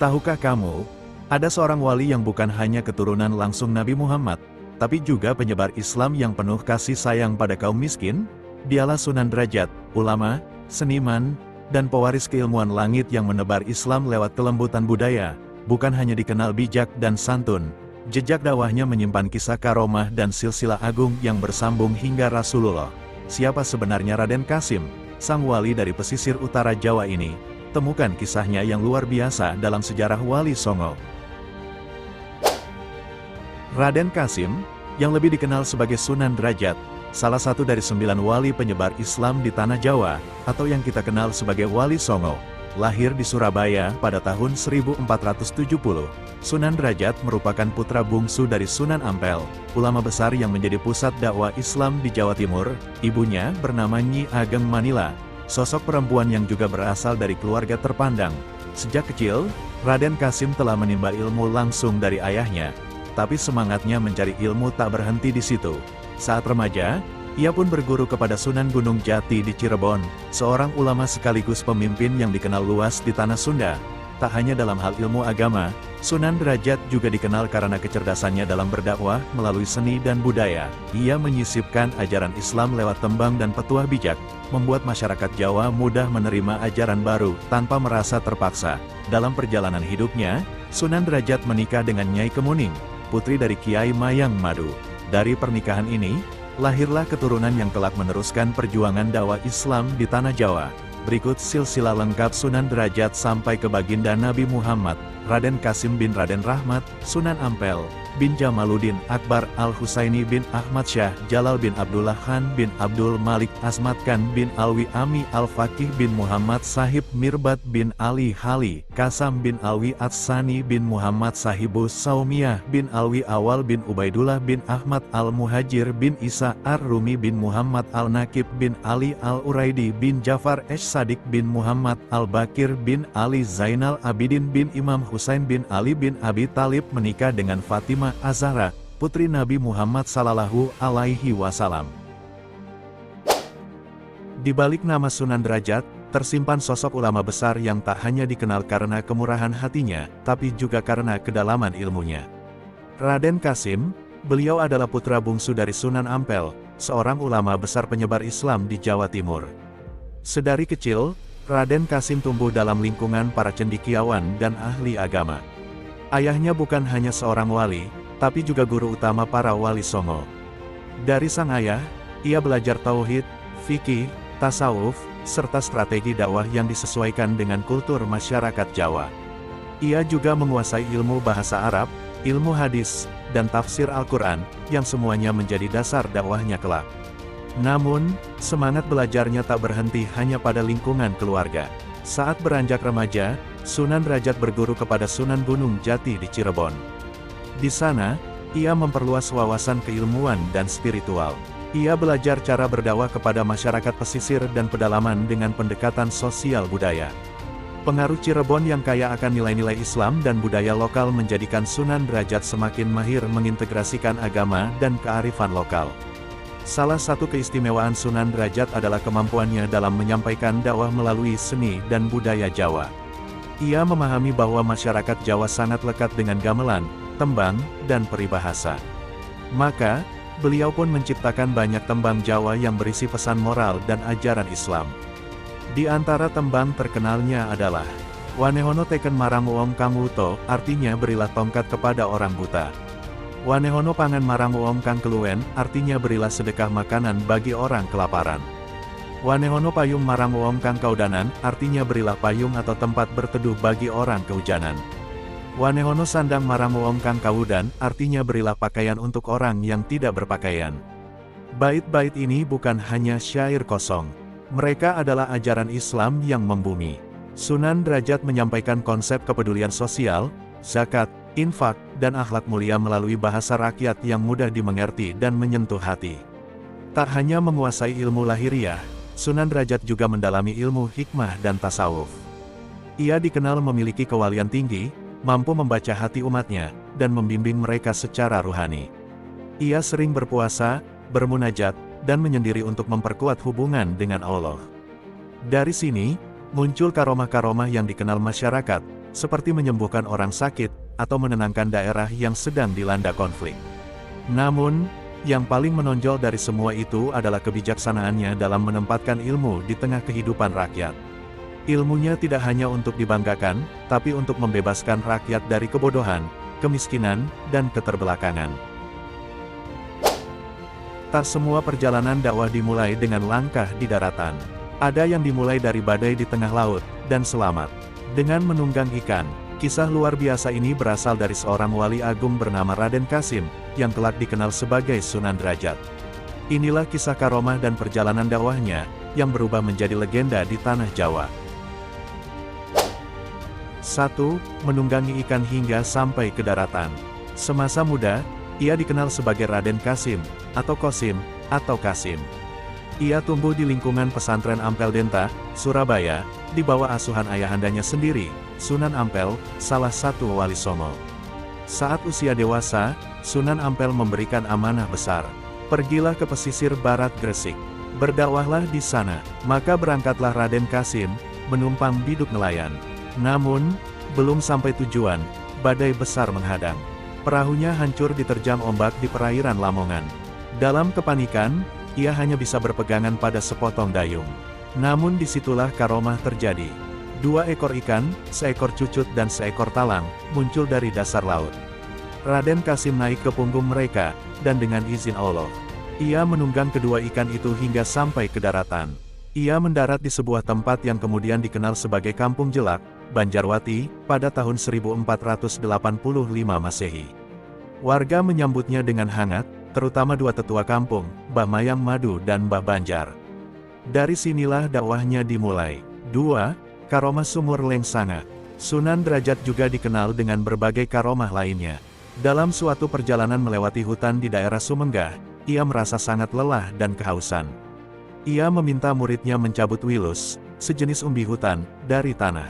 Tahukah kamu, ada seorang wali yang bukan hanya keturunan langsung Nabi Muhammad, tapi juga penyebar Islam yang penuh kasih sayang pada kaum miskin? Dialah Sunan Derajat, ulama, seniman, dan pewaris keilmuan langit yang menebar Islam lewat kelembutan budaya, bukan hanya dikenal bijak dan santun. Jejak dakwahnya menyimpan kisah karomah dan silsilah agung yang bersambung hingga Rasulullah. Siapa sebenarnya Raden Kasim, sang wali dari pesisir utara Jawa ini? Temukan kisahnya yang luar biasa dalam sejarah Wali Songo. Raden Kasim, yang lebih dikenal sebagai Sunan Derajat, salah satu dari 9 wali penyebar Islam di Tanah Jawa, atau yang kita kenal sebagai Wali Songo. Lahir di Surabaya pada tahun 1470, Sunan Derajat merupakan putra bungsu dari Sunan Ampel, ulama besar yang menjadi pusat dakwah Islam di Jawa Timur. Ibunya bernama Nyi Ageng Manila, sosok perempuan yang juga berasal dari keluarga terpandang. Sejak kecil, Raden Kasim telah menimba ilmu langsung dari ayahnya, tapi semangatnya mencari ilmu tak berhenti di situ. Saat remaja, ia pun berguru kepada Sunan Gunung Jati di Cirebon, seorang ulama sekaligus pemimpin yang dikenal luas di tanah Sunda. Tak hanya dalam hal ilmu agama, Sunan Derajat juga dikenal karena kecerdasannya dalam berdakwah melalui seni dan budaya. Ia menyisipkan ajaran Islam lewat tembang dan petuah bijak, membuat masyarakat Jawa mudah menerima ajaran baru tanpa merasa terpaksa. Dalam perjalanan hidupnya, Sunan Derajat menikah dengan Nyai Kemuning, putri dari Kiai Mayang Madu. Dari pernikahan ini, lahirlah keturunan yang kelak meneruskan perjuangan dakwah Islam di Tanah Jawa. Berikut silsilah lengkap Sunan Derajat sampai ke baginda Nabi Muhammad. Raden Kasim bin Raden Rahmat, Sunan Ampel, bin Jamaluddin Akbar Al-Husaini bin Ahmad Syah, Jalal bin Abdullah Khan bin Abdul Malik Asmat Khan bin Alwi Ami Al-Faqih bin Muhammad Sahib Mirbat bin Ali Hali, Kasam bin Alwi Atsani bin Muhammad Sahibus Saumiyah bin Alwi Awal bin Ubaidullah bin Ahmad Al-Muhajir bin Isa Ar-Rumi bin Muhammad Al-Nakib bin Ali Al-Uraidi bin Jafar Sadik bin Muhammad Al-Bakir bin Ali Zainal Abidin bin Imam Husain bin Ali bin Abi Talib menikah dengan Fatimah Az-Zahra, putri Nabi Muhammad Sallallahu Alaihi Wasallam. Di balik nama Sunan Derajat, tersimpan sosok ulama besar yang tak hanya dikenal karena kemurahan hatinya, tapi juga karena kedalaman ilmunya. Raden Kasim, beliau adalah putra bungsu dari Sunan Ampel, seorang ulama besar penyebar Islam di Jawa Timur. Sedari kecil, Raden Kasim tumbuh dalam lingkungan para cendekiawan dan ahli agama. Ayahnya bukan hanya seorang wali, tapi juga guru utama para wali songo. Dari sang ayah, ia belajar tauhid, fikih, tasawuf, serta strategi dakwah yang disesuaikan dengan kultur masyarakat Jawa. Ia juga menguasai ilmu bahasa Arab, ilmu hadis, dan tafsir Al-Quran, yang semuanya menjadi dasar dakwahnya kelak. Namun, semangat belajarnya tak berhenti hanya pada lingkungan keluarga. Saat beranjak remaja, Sunan Derajat berguru kepada Sunan Gunung Jati di Cirebon. Di sana, ia memperluas wawasan keilmuan dan spiritual. Ia belajar cara berdakwah kepada masyarakat pesisir dan pedalaman dengan pendekatan sosial budaya. Pengaruh Cirebon yang kaya akan nilai-nilai Islam dan budaya lokal menjadikan Sunan Derajat semakin mahir mengintegrasikan agama dan kearifan lokal. Salah satu keistimewaan Sunan Derajat adalah kemampuannya dalam menyampaikan dakwah melalui seni dan budaya Jawa. Ia memahami bahwa masyarakat Jawa sangat lekat dengan gamelan, tembang, dan peribahasa. Maka, beliau pun menciptakan banyak tembang Jawa yang berisi pesan moral dan ajaran Islam. Di antara tembang terkenalnya adalah Wanehono teken marang wong kang wuta, artinya berilah tongkat kepada orang buta. Wanehono pangan marang wong kang keluwen, artinya berilah sedekah makanan bagi orang kelaparan. Wanehono payung marang wong kang kaudanan, artinya berilah payung atau tempat berteduh bagi orang kehujanan. Wanehono sandang marang wong kang kawudan, artinya berilah pakaian untuk orang yang tidak berpakaian. Bait-bait ini bukan hanya syair kosong. Mereka adalah ajaran Islam yang membumi. Sunan Derajat menyampaikan konsep kepedulian sosial, zakat, infak, dan akhlak mulia melalui bahasa rakyat yang mudah dimengerti dan menyentuh hati. Tak hanya menguasai ilmu lahiriah, Sunan Derajat juga mendalami ilmu hikmah dan tasawuf. Ia dikenal memiliki kewalian tinggi, mampu membaca hati umatnya, dan membimbing mereka secara ruhani. Ia sering berpuasa, bermunajat, dan menyendiri untuk memperkuat hubungan dengan Allah. Dari sini, muncul karomah-karomah yang dikenal masyarakat, seperti menyembuhkan orang sakit, atau menenangkan daerah yang sedang dilanda konflik. Namun, yang paling menonjol dari semua itu adalah kebijaksanaannya dalam menempatkan ilmu di tengah kehidupan rakyat. Ilmunya tidak hanya untuk dibanggakan, tapi untuk membebaskan rakyat dari kebodohan, kemiskinan, dan keterbelakangan. Tak semua perjalanan dakwah dimulai dengan langkah di daratan. Ada yang dimulai dari badai di tengah laut, dan selamat dengan menunggang ikan. Kisah luar biasa ini berasal dari seorang wali agung bernama Raden Kasim, yang kelak dikenal sebagai Sunan Derajat. Inilah kisah karomah dan perjalanan dakwahnya, yang berubah menjadi legenda di tanah Jawa. 1. Menunggangi ikan hingga sampai ke daratan. Semasa muda, ia dikenal sebagai Raden Kasim, atau Kosim, atau Kasim. Ia tumbuh di lingkungan pesantren Ampel Denta, Surabaya, di bawah asuhan ayahandanya sendiri, Sunan Ampel, salah satu wali Songo. Saat usia dewasa, Sunan Ampel memberikan amanah besar. Pergilah ke pesisir barat Gresik. Berdakwahlah di sana. Maka berangkatlah Raden Kasim, menumpang biduk nelayan. Namun, belum sampai tujuan, badai besar menghadang. Perahunya hancur diterjang ombak di perairan Lamongan. Dalam kepanikan, ia hanya bisa berpegangan pada sepotong dayung. Namun disitulah karomah terjadi. 2 ekor ikan, seekor cucut dan seekor talang, muncul dari dasar laut. Raden Kasim naik ke punggung mereka, dan dengan izin Allah, ia menunggang kedua ikan itu hingga sampai ke daratan. Ia mendarat di sebuah tempat yang kemudian dikenal sebagai Kampung Jelak, Banjarwati, pada tahun 1485 Masehi. Warga menyambutnya dengan hangat, terutama 2 tetua kampung, Mbah Mayang Madu dan Mbah Banjar. Dari sinilah dakwahnya dimulai. 2. Karomah Sumur Lengsanga. Sunan Derajat juga dikenal dengan berbagai karomah lainnya. Dalam suatu perjalanan melewati hutan di daerah Sumenggah, ia merasa sangat lelah dan kehausan. Ia meminta muridnya mencabut wilus, sejenis umbi hutan, dari tanah.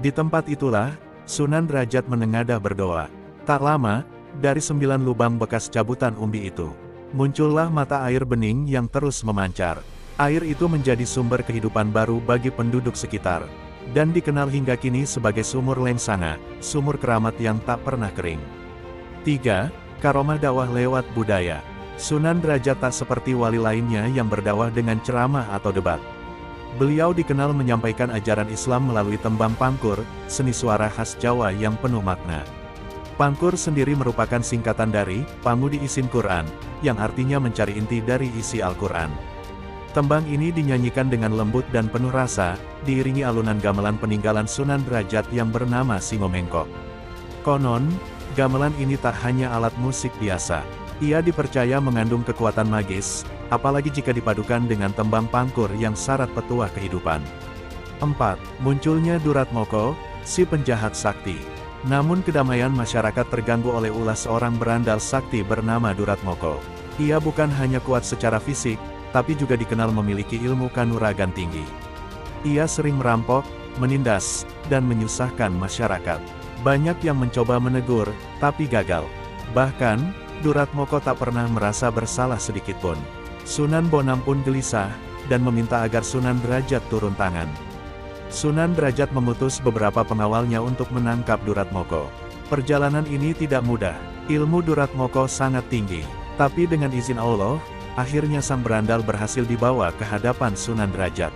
Di tempat itulah, Sunan Derajat menengadah berdoa. Tak lama, dari 9 lubang bekas cabutan umbi itu, muncullah mata air bening yang terus memancar. Air itu menjadi sumber kehidupan baru bagi penduduk sekitar, dan dikenal hingga kini sebagai Sumur Lengsanga, sumur keramat yang tak pernah kering. 3. Karomah dakwah lewat budaya. Sunan Derajat tak seperti wali lainnya yang berdakwah dengan ceramah atau debat. Beliau dikenal menyampaikan ajaran Islam melalui tembang pangkur, seni suara khas Jawa yang penuh makna. Pangkur sendiri merupakan singkatan dari Pangudi Isin Quran, yang artinya mencari inti dari isi Al-Quran. Tembang ini dinyanyikan dengan lembut dan penuh rasa, diiringi alunan gamelan peninggalan Sunan Derajat yang bernama Singo Mengkok. Konon, gamelan ini tak hanya alat musik biasa. Ia dipercaya mengandung kekuatan magis, apalagi jika dipadukan dengan tembang pangkur yang syarat petuah kehidupan. 4. Munculnya Duratmoko, si penjahat sakti. Namun kedamaian masyarakat terganggu oleh ulah seorang berandal sakti bernama Duratmoko. Ia bukan hanya kuat secara fisik, tapi juga dikenal memiliki ilmu kanuragan tinggi. Ia sering merampok, menindas, dan menyusahkan masyarakat. Banyak yang mencoba menegur, tapi gagal. Bahkan, Duratmoko tak pernah merasa bersalah sedikitpun. Sunan Bonang pun gelisah, dan meminta agar Sunan Derajat turun tangan. Sunan Derajat mengutus beberapa pengawalnya untuk menangkap Duratmoko. Perjalanan ini tidak mudah. Ilmu Duratmoko sangat tinggi. Tapi dengan izin Allah, akhirnya sang berandal berhasil dibawa ke hadapan Sunan Derajat.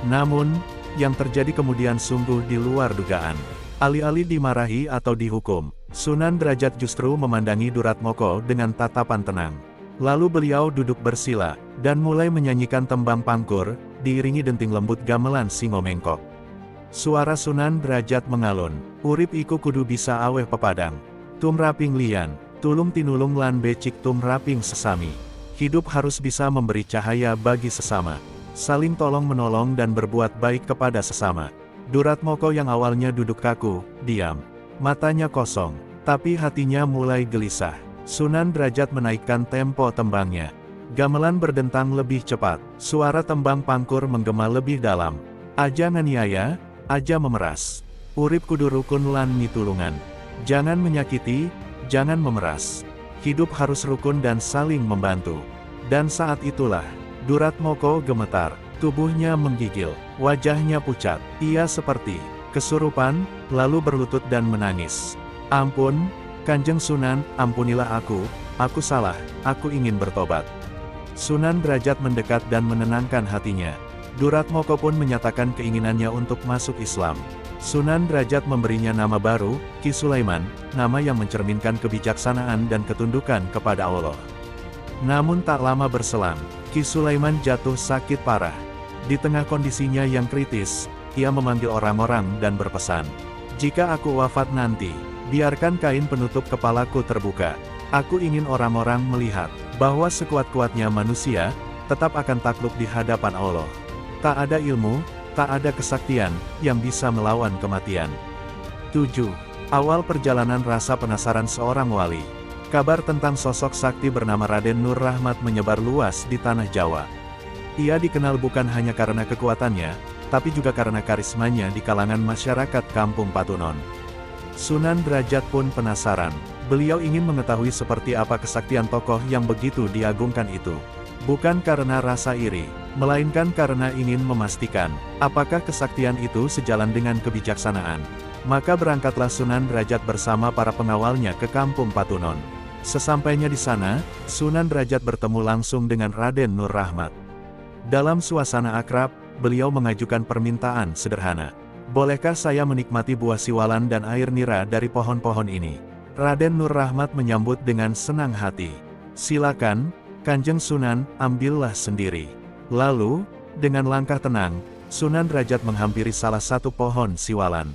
Namun, yang terjadi kemudian sungguh di luar dugaan. Alih-alih dimarahi atau dihukum, Sunan Derajat justru memandangi Duratmoko dengan tatapan tenang. Lalu beliau duduk bersila, dan mulai menyanyikan tembang pangkur, diiringi denting lembut gamelan Singo Mengkok. Suara Sunan Derajat mengalun, urip iku kudu bisa aweh pepadang. Tumraping lian, tulung tinulung lan becik tumraping sesami. Hidup harus bisa memberi cahaya bagi sesama, saling tolong-menolong dan berbuat baik kepada sesama. Duratmoko yang awalnya duduk kaku, diam, matanya kosong, tapi hatinya mulai gelisah. Sunan Derajat menaikkan tempo tembangnya. Gamelan berdentang lebih cepat, suara tembang pangkur menggema lebih dalam. Aja nganiaya, aja memeras. Urip kudu rukun lan mitulungan. Jangan menyakiti, jangan memeras. Hidup harus rukun dan saling membantu. Dan saat itulah, Duratmoko gemetar, tubuhnya menggigil, wajahnya pucat. Ia seperti kesurupan, lalu berlutut dan menangis. "Ampun, Kanjeng Sunan, ampunilah aku salah, aku ingin bertobat." Sunan Derajat mendekat dan menenangkan hatinya. Duratmoko pun menyatakan keinginannya untuk masuk Islam. Sunan Derajat memberinya nama baru, Ki Sulaiman, nama yang mencerminkan kebijaksanaan dan ketundukan kepada Allah. Namun tak lama berselang, Ki Sulaiman jatuh sakit parah. Di tengah kondisinya yang kritis, ia memanggil orang-orang dan berpesan, "Jika aku wafat nanti, biarkan kain penutup kepalaku terbuka. Aku ingin orang-orang melihat bahwa sekuat-kuatnya manusia tetap akan takluk di hadapan Allah. Tak ada ilmu, tak ada kesaktian yang bisa melawan kematian." 7. Awal perjalanan rasa penasaran seorang wali. Kabar tentang sosok sakti bernama Raden Nur Rahmat menyebar luas di tanah Jawa. Ia dikenal bukan hanya karena kekuatannya, tapi juga karena karismanya di kalangan masyarakat Kampung Patunon. Sunan Derajat pun penasaran. Beliau ingin mengetahui seperti apa kesaktian tokoh yang begitu diagungkan itu. Bukan karena rasa iri, melainkan karena ingin memastikan, apakah kesaktian itu sejalan dengan kebijaksanaan. Maka berangkatlah Sunan Derajat bersama para pengawalnya ke Kampung Patunon. Sesampainya di sana, Sunan Derajat bertemu langsung dengan Raden Nur Rahmat. Dalam suasana akrab, beliau mengajukan permintaan sederhana. "Bolehkah saya menikmati buah siwalan dan air nira dari pohon-pohon ini?" Raden Nur Rahmat menyambut dengan senang hati. "Silakan, Kanjeng Sunan, ambillah sendiri." Lalu, dengan langkah tenang, Sunan Derajat menghampiri salah satu pohon siwalan.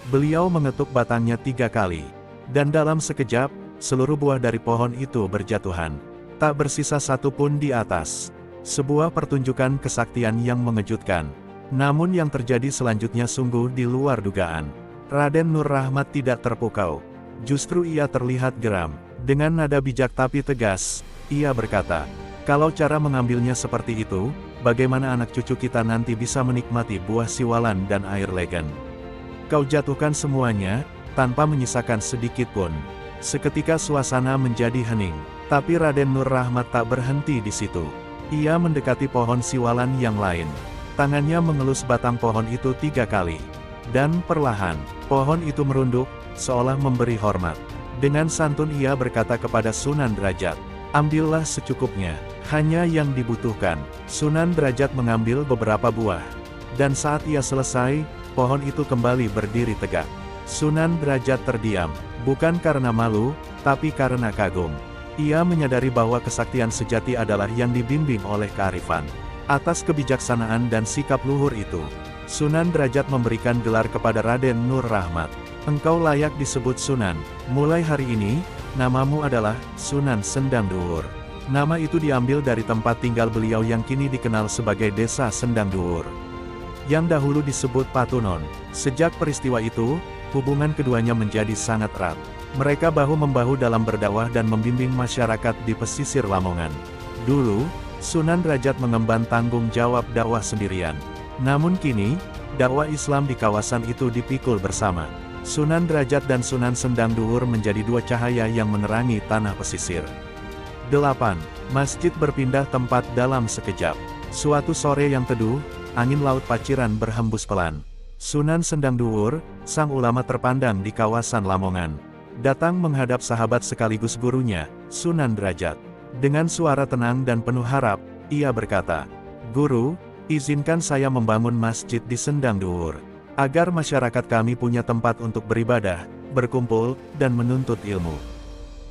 Beliau mengetuk batangnya 3 kali. Dan dalam sekejap, seluruh buah dari pohon itu berjatuhan. Tak bersisa satu pun di atas. Sebuah pertunjukan kesaktian yang mengejutkan. Namun yang terjadi selanjutnya sungguh di luar dugaan. Raden Nur Rahmat tidak terpukau. Justru ia terlihat geram. Dengan nada bijak tapi tegas, ia berkata, "Kalau cara mengambilnya seperti itu, bagaimana anak cucu kita nanti bisa menikmati buah siwalan dan air legen? Kau jatuhkan semuanya, tanpa menyisakan sedikit pun." Seketika suasana menjadi hening. Tapi Raden Nur Rahmat tak berhenti di situ. Ia mendekati pohon siwalan yang lain. Tangannya mengelus batang pohon itu 3 kali. Dan perlahan, pohon itu merunduk, seolah memberi hormat. Dengan santun ia berkata kepada Sunan Derajat, "Ambillah secukupnya, hanya yang dibutuhkan." Sunan Derajat mengambil beberapa buah. Dan saat ia selesai, pohon itu kembali berdiri tegak. Sunan Derajat terdiam, bukan karena malu, tapi karena kagum. Ia menyadari bahwa kesaktian sejati adalah yang dibimbing oleh kearifan. Atas kebijaksanaan dan sikap luhur itu, Sunan Derajat memberikan gelar kepada Raden Nur Rahmat. "Engkau layak disebut Sunan. Mulai hari ini, namamu adalah Sunan Sendang Duhur." Nama itu diambil dari tempat tinggal beliau yang kini dikenal sebagai Desa Sendang Duhur, yang dahulu disebut Patunon. Sejak peristiwa itu, hubungan keduanya menjadi sangat erat. Mereka bahu-membahu dalam berdakwah dan membimbing masyarakat di pesisir Lamongan. Dulu, Sunan Derajat mengemban tanggung jawab dakwah sendirian. Namun kini, dakwah Islam di kawasan itu dipikul bersama. Sunan Derajat dan Sunan Sendang Duhur menjadi 2 cahaya yang menerangi tanah pesisir. 8. Masjid berpindah tempat dalam sekejap. Suatu sore yang teduh, angin laut Paciran berhembus pelan. Sunan Sendang Duhur, sang ulama terpandang di kawasan Lamongan, datang menghadap sahabat sekaligus gurunya, Sunan Derajat. Dengan suara tenang dan penuh harap, ia berkata, "Guru, izinkan saya membangun masjid di Sendang Duhur, agar masyarakat kami punya tempat untuk beribadah, berkumpul, dan menuntut ilmu."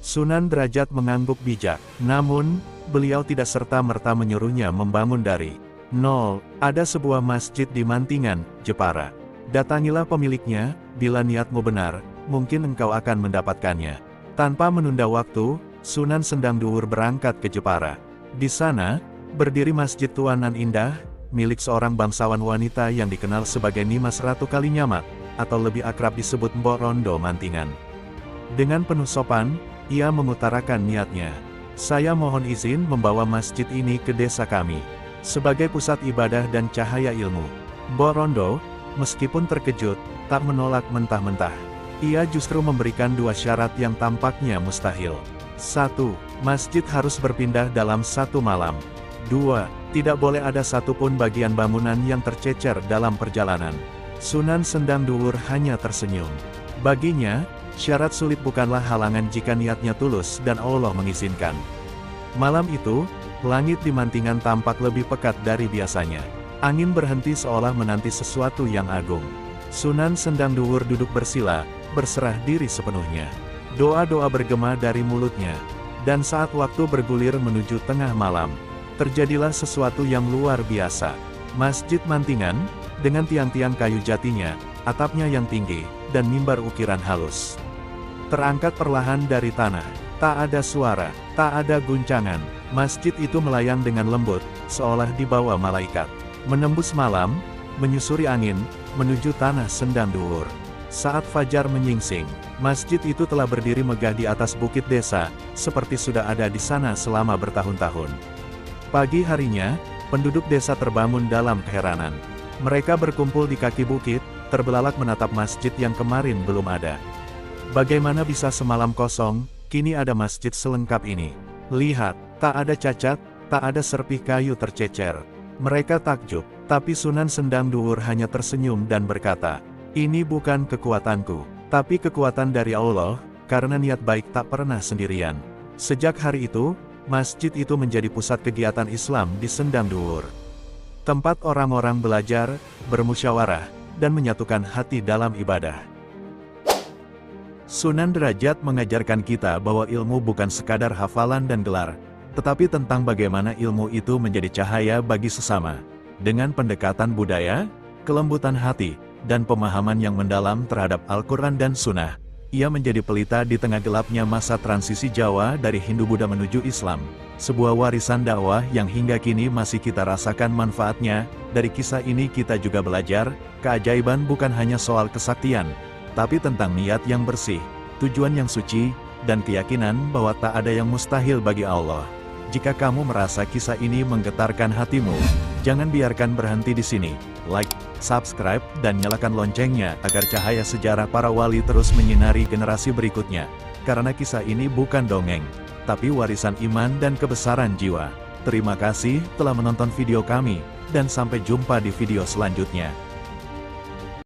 Sunan Derajat mengangguk bijak, namun, beliau tidak serta-merta menyuruhnya membangun dari nol. Ada sebuah masjid di Mantingan, Jepara. Datangilah pemiliknya, bila niatmu benar, mungkin engkau akan mendapatkannya. Tanpa menunda waktu, Sunan Sendang Duhur berangkat ke Jepara. Di sana, berdiri Masjid Tuanan Indah, milik seorang bangsawan wanita yang dikenal sebagai Nimas Ratu Kalinyamat, atau lebih akrab disebut Mbok Rondo Mantingan. Dengan penuh sopan, ia mengutarakan niatnya. "Saya mohon izin membawa masjid ini ke desa kami, sebagai pusat ibadah dan cahaya ilmu." Mbok Rondo, meskipun terkejut, tak menolak mentah-mentah. Ia justru memberikan 2 syarat yang tampaknya mustahil. 1. Masjid harus berpindah dalam 1 malam. 2. Tidak boleh ada satupun bagian bangunan yang tercecer dalam perjalanan. Sunan Sendang Duhur hanya tersenyum. Baginya, syarat sulit bukanlah halangan jika niatnya tulus dan Allah mengizinkan. Malam itu, langit di Mantingan tampak lebih pekat dari biasanya. Angin berhenti seolah menanti sesuatu yang agung. Sunan Sendang Duhur duduk bersila, berserah diri sepenuhnya. Doa-doa bergema dari mulutnya. Dan saat waktu bergulir menuju tengah malam, terjadilah sesuatu yang luar biasa. Masjid Mantingan, dengan tiang-tiang kayu jatinya, atapnya yang tinggi, dan mimbar ukiran halus, terangkat perlahan dari tanah. Tak ada suara, tak ada guncangan. Masjid itu melayang dengan lembut, seolah dibawa malaikat. Menembus malam, menyusuri angin, menuju tanah Sendang Duhur. Saat fajar menyingsing, masjid itu telah berdiri megah di atas bukit desa, seperti sudah ada di sana selama bertahun-tahun. Pagi harinya, penduduk desa terbangun dalam keheranan. Mereka berkumpul di kaki bukit, terbelalak menatap masjid yang kemarin belum ada. Bagaimana bisa semalam kosong, kini ada masjid selengkap ini? Lihat, tak ada cacat, tak ada serpih kayu tercecer. Mereka takjub, tapi Sunan Sendang Duhur hanya tersenyum dan berkata, "Ini bukan kekuatanku, tapi kekuatan dari Allah, karena niat baik tak pernah sendirian." Sejak hari itu, masjid itu menjadi pusat kegiatan Islam di Sendang Duhur. Tempat orang-orang belajar, bermusyawarah, dan menyatukan hati dalam ibadah. Sunan Derajat mengajarkan kita bahwa ilmu bukan sekadar hafalan dan gelar, tetapi tentang bagaimana ilmu itu menjadi cahaya bagi sesama. Dengan pendekatan budaya, kelembutan hati, dan pemahaman yang mendalam terhadap Al-Quran dan Sunnah, ia menjadi pelita di tengah gelapnya masa transisi Jawa dari Hindu-Buddha menuju Islam. Sebuah warisan dakwah yang hingga kini masih kita rasakan manfaatnya. Dari kisah ini kita juga belajar, keajaiban bukan hanya soal kesaktian, tapi tentang niat yang bersih, tujuan yang suci, dan keyakinan bahwa tak ada yang mustahil bagi Allah. Jika kamu merasa kisah ini menggetarkan hatimu, jangan biarkan berhenti di sini. Like, subscribe, dan nyalakan loncengnya agar cahaya sejarah para wali terus menyinari generasi berikutnya. Karena kisah ini bukan dongeng, tapi warisan iman dan kebesaran jiwa. Terima kasih telah menonton video kami, dan sampai jumpa di video selanjutnya.